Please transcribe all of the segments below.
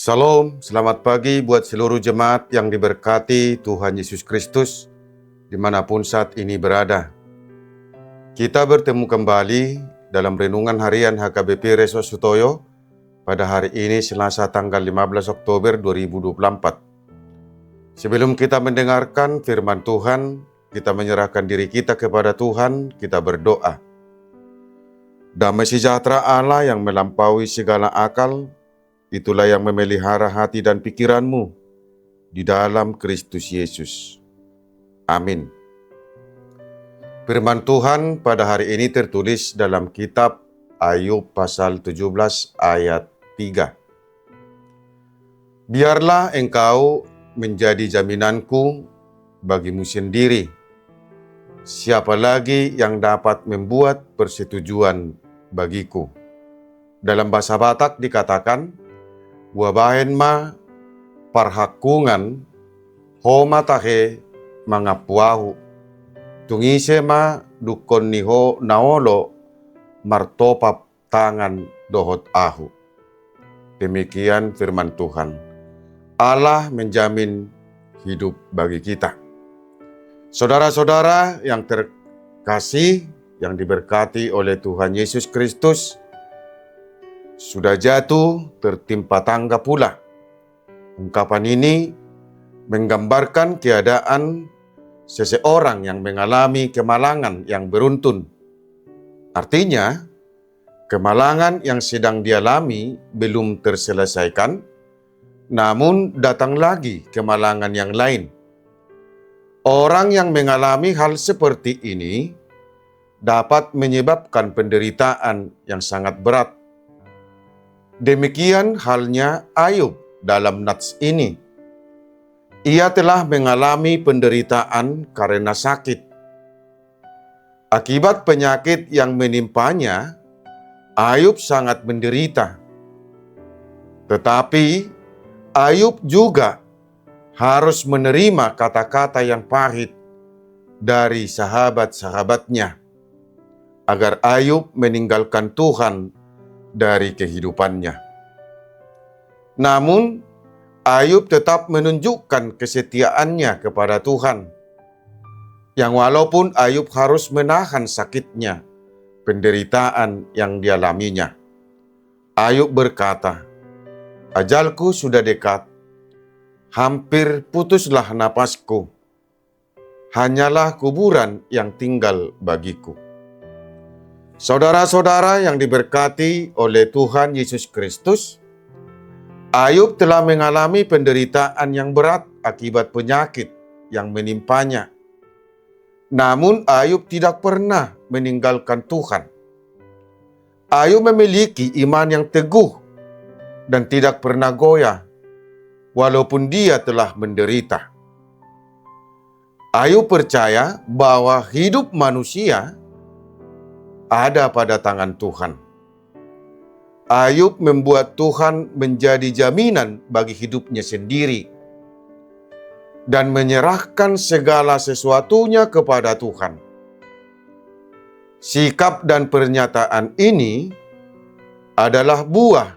Salam, selamat pagi buat seluruh jemaat yang diberkati Tuhan Yesus Kristus dimanapun saat ini berada. Kita bertemu kembali dalam renungan harian HKBP Reso Sutoyo pada hari ini Selasa tanggal 15 Oktober 2024. Sebelum kita mendengarkan firman Tuhan, kita menyerahkan diri kita kepada Tuhan, kita berdoa. Damai sejahtera Allah yang melampaui segala akal, itulah yang memelihara hati dan pikiranmu di dalam Kristus Yesus. Amin. Firman Tuhan pada hari ini tertulis dalam kitab Ayub pasal 17 ayat 3. Biarlah engkau menjadi jaminanku bagimu sendiri. Siapa lagi yang dapat membuat persetujuan bagiku? Dalam bahasa Batak dikatakan, wabahen ma parhakungan homa tahe mangapuahu tungise ma dukon niho naolo martopap tangan dohot ahu. Demikian firman Tuhan. Allah menjamin hidup bagi kita. Saudara-saudara yang terkasih, yang diberkati oleh Tuhan Yesus Kristus, sudah jatuh tertimpa tangga pula. Ungkapan ini menggambarkan keadaan seseorang yang mengalami kemalangan yang beruntun. Artinya, kemalangan yang sedang dialami belum terselesaikan, namun datang lagi kemalangan yang lain. Orang yang mengalami hal seperti ini dapat menyebabkan penderitaan yang sangat berat. Demikian halnya Ayub dalam nats ini. Ia telah mengalami penderitaan karena sakit. Akibat penyakit yang menimpanya, Ayub sangat menderita. Tetapi Ayub juga harus menerima kata-kata yang pahit dari sahabat-sahabatnya agar Ayub meninggalkan Tuhan dari kehidupannya. Namun, Ayub tetap menunjukkan kesetiaannya kepada Tuhan, yang walaupun Ayub harus menahan sakitnya, penderitaan yang dialaminya. Ayub berkata, "Ajalku sudah dekat, hampir putuslah napasku, hanyalah kuburan yang tinggal bagiku." Saudara-saudara yang diberkati oleh Tuhan Yesus Kristus, Ayub telah mengalami penderitaan yang berat akibat penyakit yang menimpanya. Namun Ayub tidak pernah meninggalkan Tuhan. Ayub memiliki iman yang teguh dan tidak pernah goyah, walaupun dia telah menderita. Ayub percaya bahwa hidup manusia ada pada tangan Tuhan. Ayub membuat Tuhan menjadi jaminan bagi hidupnya sendiri dan menyerahkan segala sesuatunya kepada Tuhan. Sikap dan pernyataan ini adalah buah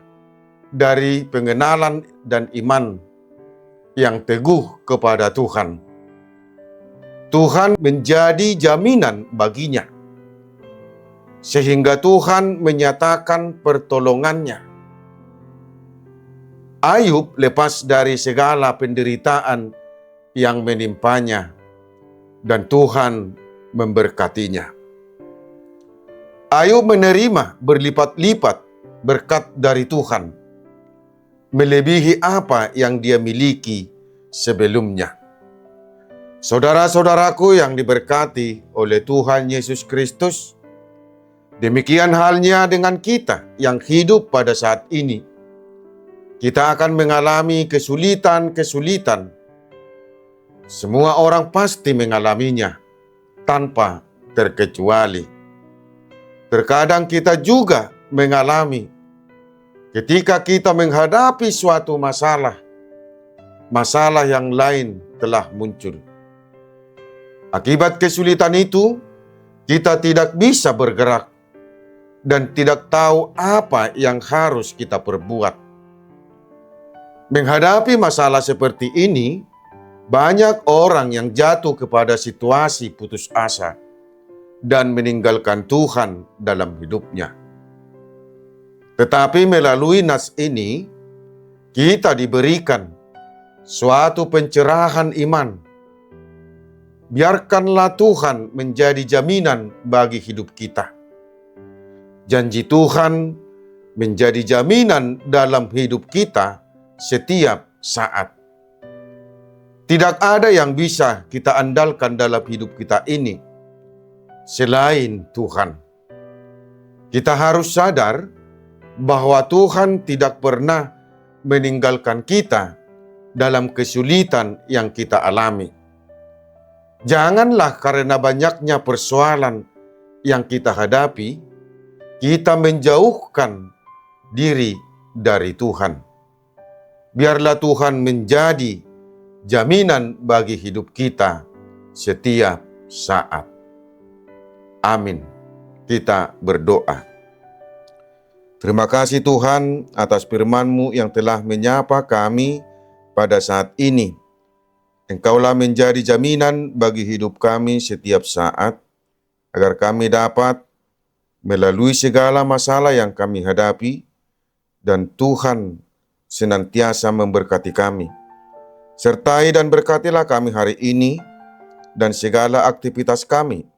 dari pengenalan dan iman yang teguh kepada Tuhan. Tuhan menjadi jaminan baginya, sehingga Tuhan menyatakan pertolongannya. Ayub lepas dari segala penderitaan yang menimpanya, dan Tuhan memberkatinya. Ayub menerima berlipat-lipat berkat dari Tuhan, melebihi apa yang dia miliki sebelumnya. Saudara-saudaraku yang diberkati oleh Tuhan Yesus Kristus, demikian halnya dengan kita yang hidup pada saat ini. Kita akan mengalami kesulitan-kesulitan. Semua orang pasti mengalaminya tanpa terkecuali. Terkadang kita juga mengalami ketika kita menghadapi suatu masalah, masalah yang lain telah muncul. Akibat kesulitan itu, kita tidak bisa bergerak dan tidak tahu apa yang harus kita perbuat. Menghadapi masalah seperti ini, banyak orang yang jatuh kepada situasi putus asa dan meninggalkan Tuhan dalam hidupnya. Tetapi melalui nas ini, kita diberikan suatu pencerahan iman. Biarkanlah Tuhan menjadi jaminan bagi hidup kita. Janji Tuhan menjadi jaminan dalam hidup kita setiap saat. Tidak ada yang bisa kita andalkan dalam hidup kita ini selain Tuhan. Kita harus sadar bahwa Tuhan tidak pernah meninggalkan kita dalam kesulitan yang kita alami. Janganlah karena banyaknya persoalan yang kita hadapi, kita menjauhkan diri dari Tuhan. Biarlah Tuhan menjadi jaminan bagi hidup kita setiap saat. Amin. Kita berdoa. Terima kasih Tuhan atas firman-Mu yang telah menyapa kami pada saat ini. Engkaulah menjadi jaminan bagi hidup kami setiap saat, agar kami dapat melalui segala masalah yang kami hadapi, dan Tuhan senantiasa memberkati kami. Sertai dan berkatilah kami hari ini dan segala aktivitas kami.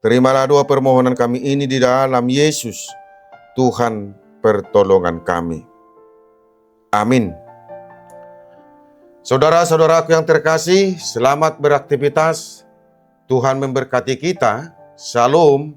Terimalah doa permohonan kami ini di dalam Yesus, Tuhan pertolongan kami. Amin. Saudara-saudaraku yang terkasih, selamat beraktivitas. Tuhan memberkati kita. Shalom.